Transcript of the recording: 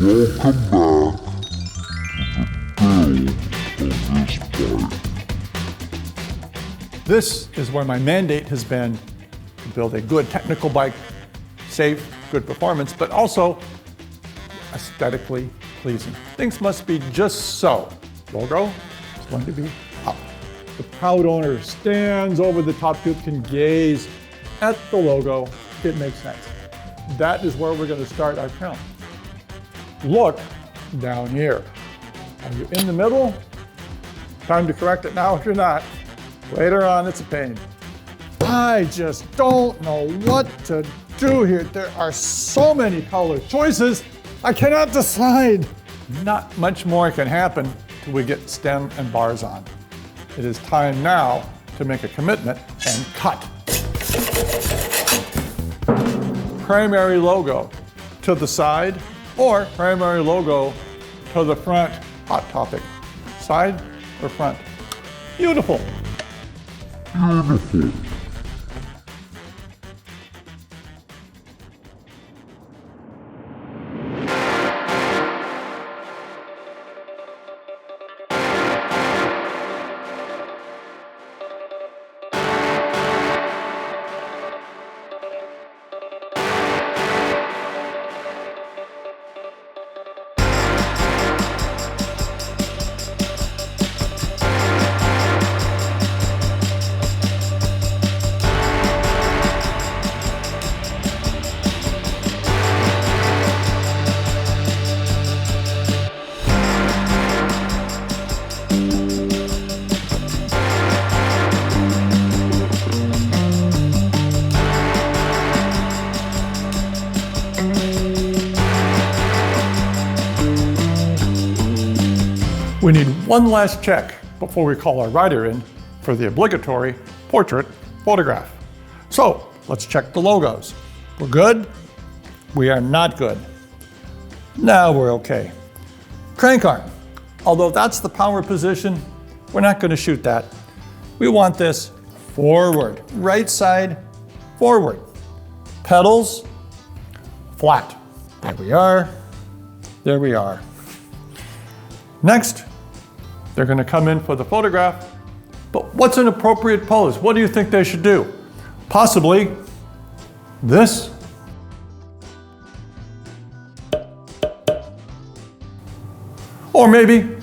Welcome back to the build of this bike. This is where my mandate has been to build a good technical bike, safe, good performance, but also aesthetically pleasing. Things must be just so. Logo is going to be up. The proud owner stands over the top tube, can gaze at the logo. It makes sense. That is where we're going to start our film. Look down here. Are you in the middle? Time to correct it now if you're not. Later on, it's a pain. I just don't know what to do here. There are so many color choices. I cannot decide. Not much more can happen till we get stem and bars on. It is time now to make a commitment and cut. Primary logo to the side or primary logo to the front. Hot topic. Side or front? Beautiful. Beautiful. We need one last check before we call our rider in for the obligatory portrait photograph. So let's check the logos. We're good? We are not good. Now we're okay. Crank arm. Although that's the power position, we're not going to shoot that. We want this forward, right side forward. Pedals flat. There we are. There we are. Next, they're going to come in for the photograph. But what's an appropriate pose? What do you think they should do? Possibly this. Or maybe